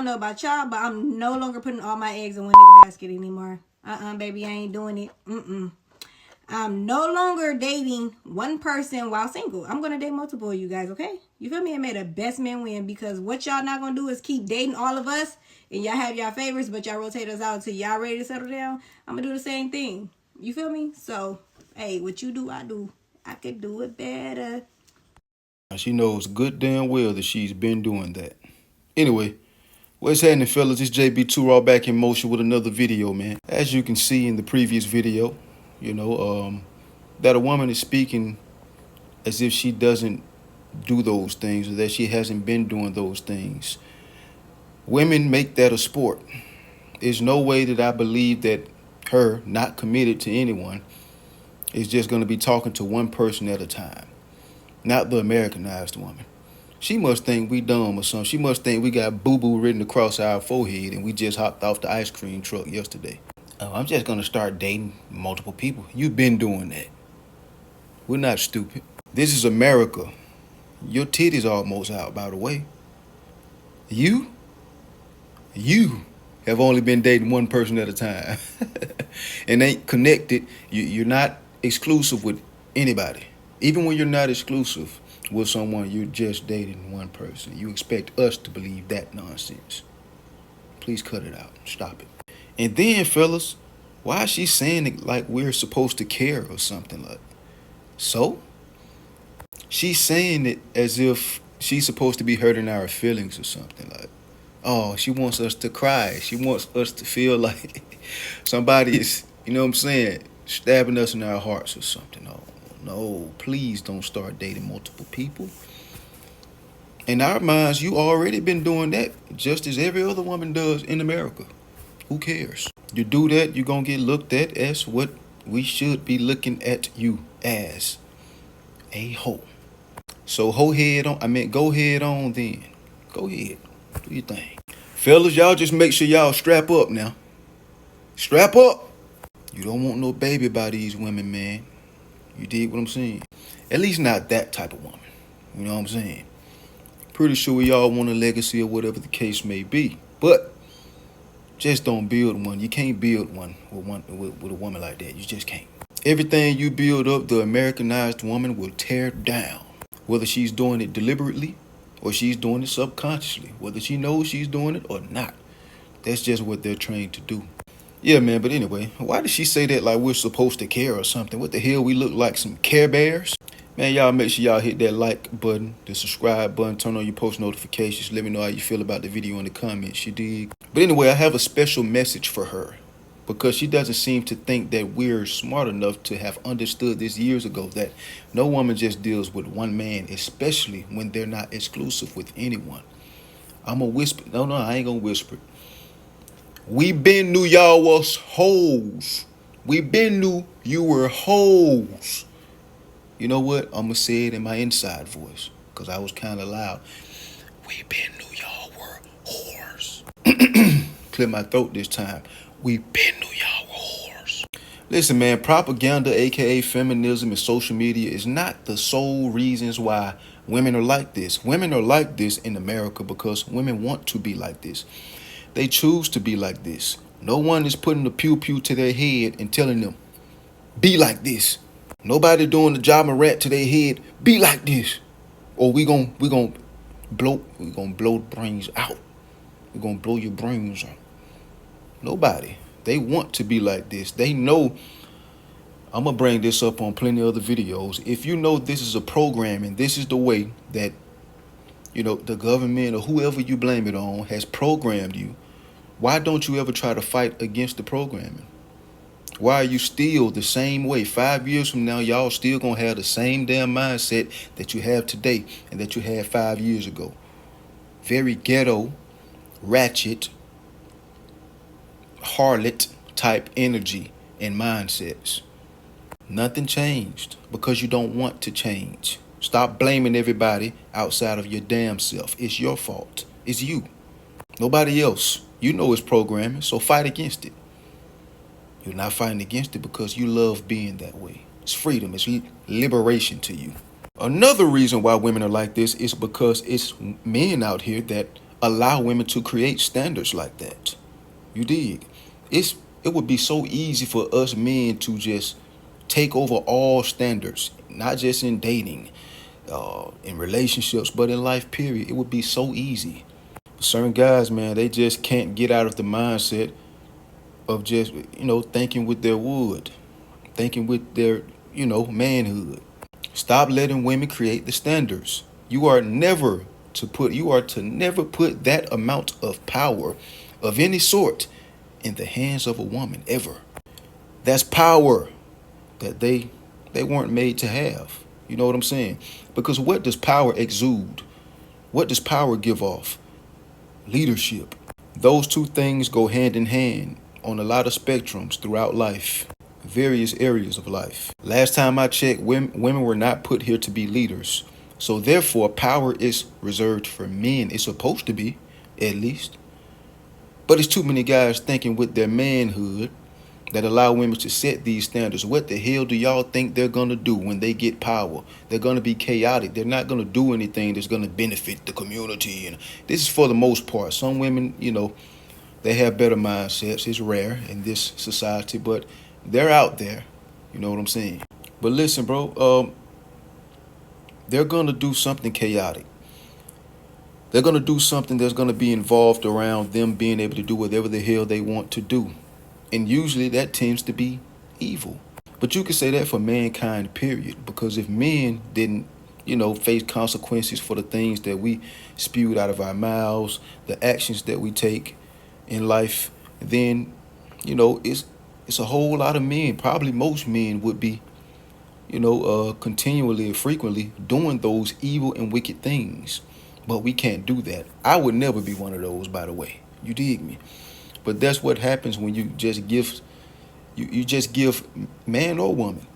don't know about y'all, but I'm no longer putting all my eggs in one nigga basket anymore. Baby, I ain't doing it. I'm no longer dating one person while single. I'm gonna date multiple of you guys, okay? You feel me? And may the best man win, because what y'all not gonna do is keep dating all of us and y'all have y'all favorites, but y'all rotate us out until y'all ready to settle down. I'm gonna do the same thing. You feel me? So, hey, what you do, I do. I could do it better. She knows good damn well that she's been doing that. Anyway, what's happening, fellas? It's JB2 Raw back in motion with another video, man. As you can see in the previous video, that a woman is speaking as if she doesn't do those things, or that she hasn't been doing those things. Women make that a sport. There's no way that I believe that her, not committed to anyone, is just going to be talking to one person at a time. Not the Americanized woman. She must think we dumb or something. She must think we got boo-boo written across our forehead and we just hopped off the ice cream truck yesterday. I'm just going to start dating multiple people. You've been doing that. We're not stupid. This is America. Your titties almost out, by the way. You have only been dating one person at a time and ain't connected. You're not exclusive with anybody. Even when you're not exclusive with someone, you're just dating one person. You expect us to believe that nonsense. Please cut it out. Stop it. And then, fellas, why is she saying it like we're supposed to care or something like that? So? She's saying it as if she's supposed to be hurting our feelings or something like. Oh, she wants us to cry. She wants us to feel like somebody is, stabbing us in our hearts or something. Oh, no, please don't start dating multiple people. In our minds, you already been doing that just as every other woman does in America. Who cares? You do that, you're going to get looked at as what we should be looking at you as. A hoe. So go head on then. Go ahead. Do your thing. Fellas, y'all just make sure y'all strap up now. Strap up. You don't want no baby by these women, man. You dig what I'm saying? At least not that type of woman. You know what I'm saying? Pretty sure we all want a legacy or whatever the case may be. But just don't build one. You can't build one with a woman like that. You just can't. Everything you build up, the Americanized woman will tear down. Whether she's doing it deliberately or she's doing it subconsciously. Whether she knows she's doing it or not. That's just what they're trained to do. Yeah, man, but anyway, why did she say that like we're supposed to care or something? What the hell, we look like some Care Bears? Man, y'all make sure y'all hit that like button, the subscribe button, turn on your post notifications. Let me know how you feel about the video in the comments, you dig? But anyway, I have a special message for her, because she doesn't seem to think that we're smart enough to have understood this years ago, that no woman just deals with one man, especially when they're not exclusive with anyone. I'm going to whisper. No, I ain't going to whisper. We been knew y'all was hoes. We been knew you were hoes. You know what? I'm going to say it in my inside voice, because I was kind of loud. We been knew y'all were whores. Clear my throat this time. We been knew y'all were whores. Listen, man, propaganda, aka feminism and social media, is not the sole reasons why women are like this. Women are like this in America because women want to be like this. They choose to be like this. No one is putting a pew-pew to their head and telling them, be like this. Nobody doing the job and rat to their head, be like this. Or we gonna blow brains out. We're gonna blow your brains out. Nobody. They want to be like this. They know. I'm gonna bring this up on plenty of other videos. If you know this is a program and this is the way that, the government or whoever you blame it on has programmed you, why don't you ever try to fight against the programming? Why are you still the same way? 5 years from now, y'all still gonna have the same damn mindset that you have today and that you had 5 years ago. Very ghetto, ratchet, harlot type energy and mindsets. Nothing changed because you don't want to change. Stop blaming everybody outside of your damn self. It's your fault. It's you. Nobody else. You know it's programming, so fight against it. You're not fighting against it because you love being that way. It's freedom. It's liberation to you. Another reason why women are like this is because it's men out here that allow women to create standards like that. You dig? It would be so easy for us men to just take over all standards, not just in dating, in relationships, but in life, period. It would be so easy. Certain guys, man, they just can't get out of the mindset of just, thinking with their wood, thinking with their, manhood. Stop letting women create the standards. You are to never put that amount of power of any sort in the hands of a woman ever. That's power that they weren't made to have. You know what I'm saying? Because what does power exude? What does power give off? Leadership. Those two things go hand in hand on a lot of spectrums throughout life, various areas of life. Last time I checked, women were not put here to be leaders. So therefore, power is reserved for men. It's supposed to be, at least. But it's too many guys thinking with their manhood that allow women to set these standards. What the hell do y'all think they're going to do when they get power? They're going to be chaotic. They're not going to do anything that's going to benefit the community. And this is for the most part. Some women, they have better mindsets. It's rare in this society, but they're out there. You know what I'm saying? But listen, bro, they're going to do something chaotic. They're going to do something that's going to be involved around them being able to do whatever the hell they want to do. And usually that tends to be evil. But you could say that for mankind, period. Because if men didn't, face consequences for the things that we spewed out of our mouths, the actions that we take in life, then, it's a whole lot of men, probably most men would be, continually and frequently doing those evil and wicked things. But we can't do that. I would never be one of those, by the way. You dig me? But that's what happens when you just give, you just give man or woman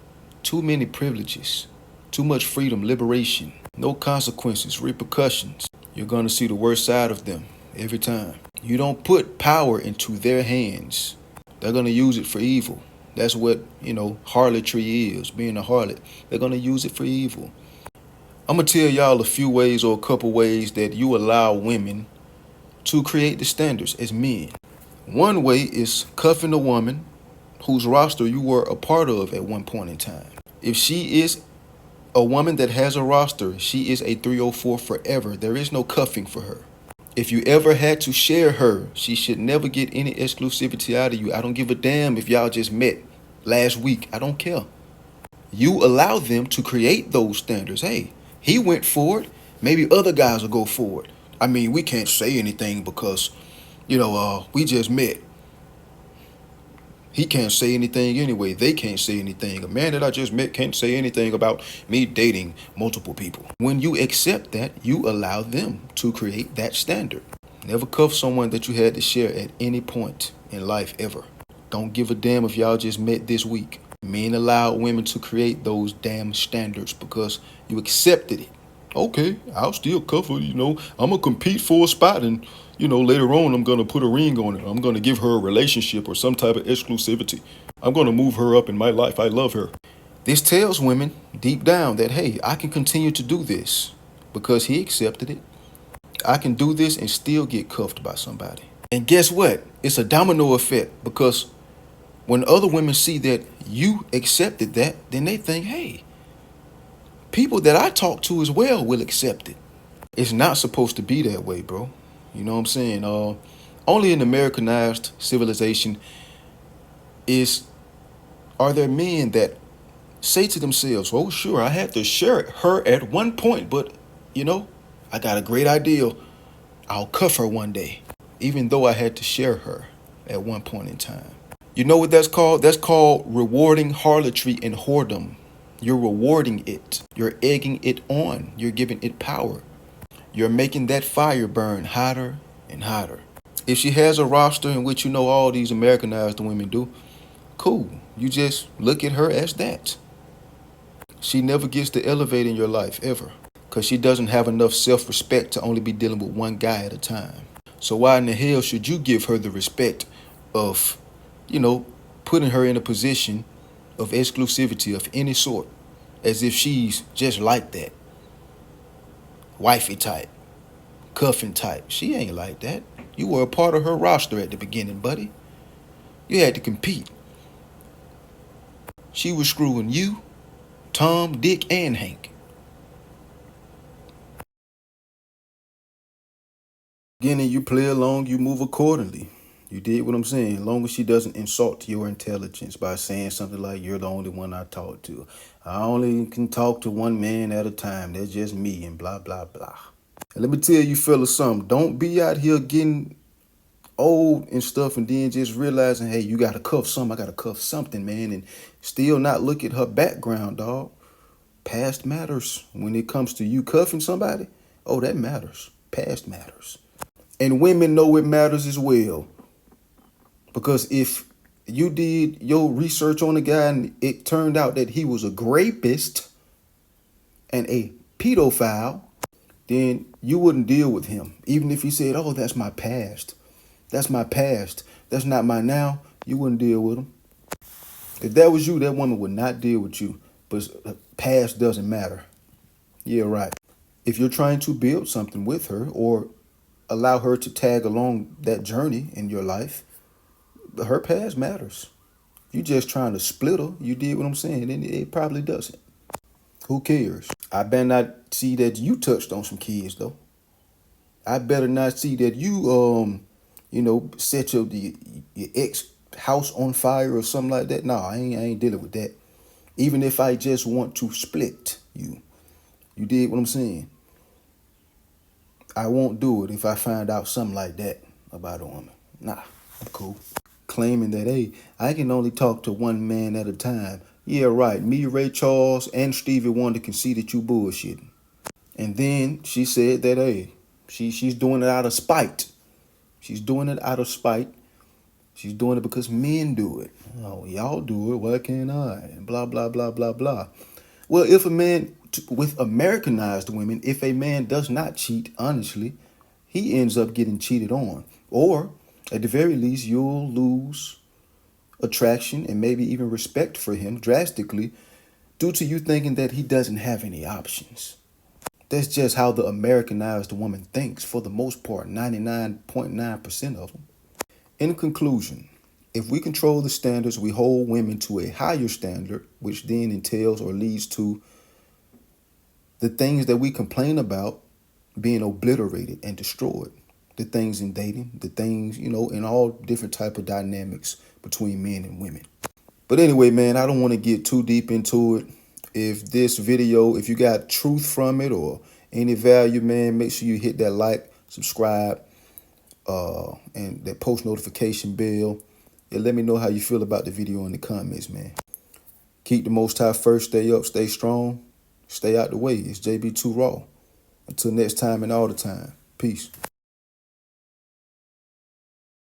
too many privileges, too much freedom, liberation, no consequences, repercussions. You're going to see the worst side of them every time. You don't put power into their hands. They're going to use it for evil. That's what, harlotry is, being a harlot. They're going to use it for evil. I'm going to tell y'all a few ways or a couple ways that you allow women to create the standards as men. One way is cuffing a woman whose roster you were a part of at one point in time. If she is a woman that has a roster, she is a 304 forever. There is no cuffing for her. If you ever had to share her, she should never get any exclusivity out of you. I don't give a damn if y'all just met last week. I don't care. You allow them to create those standards. Hey, he went forward. Maybe other guys will go forward. I mean, we can't say anything because we just met. He can't say anything anyway. They can't say anything. A man that I just met can't say anything about me dating multiple people. When you accept that, you allow them to create that standard. Never cuff someone that you had to share at any point in life ever. Don't give a damn if y'all just met this week. Men allow women to create those damn standards because you accepted it. Okay, I'll still cuff her, I'm going to compete for a spot and, later on I'm going to put a ring on it. I'm going to give her a relationship or some type of exclusivity. I'm going to move her up in my life. I love her. This tells women deep down that, hey, I can continue to do this because he accepted it. I can do this and still get cuffed by somebody. And guess what? It's a domino effect because when other women see that you accepted that, then they think, hey, people that I talk to as well will accept it. It's not supposed to be that way, bro. You know what I'm saying? Only in Americanized civilization are there men that say to themselves, oh, sure, I had to share her at one point, but, I got a great idea. I'll cuff her one day, even though I had to share her at one point in time. You know what that's called? That's called rewarding harlotry and whoredom. You're rewarding it. You're egging it on. You're giving it power. You're making that fire burn hotter and hotter. If she has a roster in which all these Americanized women do, cool. You just look at her as that. She never gets to elevate in your life ever because she doesn't have enough self-respect to only be dealing with one guy at a time. So why in the hell should you give her the respect of, putting her in a position of exclusivity of any sort, as if she's just like that, wifey type? cuffing type. She ain't like that. You were a part of her roster at the beginning, buddy. You had to compete. She was screwing you, Tom, Dick, and Hank. Beginning, you play along, you move accordingly. You did what I'm saying, as long as she doesn't insult your intelligence by saying something like, you're the only one I talk to. I only can talk to one man at a time. That's just me, and blah, blah, blah. And let me tell you fellas something. Don't be out here getting old and stuff and then just realizing, hey, you got to cuff something. I got to cuff something, man. And still not look at her background, dog. Past matters. When it comes to you cuffing somebody, oh, that matters. Past matters. And women know it matters as well. Because if you did your research on the guy and it turned out that he was a rapist and a pedophile, then you wouldn't deal with him. Even if he said, oh, that's my past. That's my past. That's not my now. You wouldn't deal with him. If that was you, that woman would not deal with you. But past doesn't matter. Yeah, right. If you're trying to build something with her or allow her to tag along that journey in your life, her past matters. You just trying to split her. You did what I'm saying, and it probably doesn't. Who cares? I better not see that you touched on some kids, though. I better not see that you, set your ex house on fire or something like that. No, I ain't dealing with that. Even if I just want to split you. You did what I'm saying? I won't do it if I find out something like that about a woman. Nah, I'm cool. Claiming that, hey, I can only talk to one man at a time. Yeah, right. Me, Ray Charles, and Stevie Wonder can see that you bullshitting. And then she said that, hey, she's doing it out of spite. She's doing it out of spite. She's doing it because men do it. Oh, y'all do it. Why can't I? And blah, blah, blah, blah, blah. Well, if a man, with Americanized women, if a man does not cheat, honestly, he ends up getting cheated on. Or, at the very least, you'll lose attraction and maybe even respect for him drastically due to you thinking that he doesn't have any options. That's just how the Americanized woman thinks for the most part, 99.9% of them. In conclusion, if we control the standards, we hold women to a higher standard, which then entails or leads to the things that we complain about being obliterated and destroyed. The things in dating, the things, in all different type of dynamics between men and women. But anyway, man, I don't want to get too deep into it. If this video, if you got truth from it or any value, man, make sure you hit that like, subscribe, and that post notification bell. And let me know how you feel about the video in the comments, man. Keep the Most High first. Stay up, stay strong, stay out the way. It's JB2 Raw. Until next time and all the time. Peace.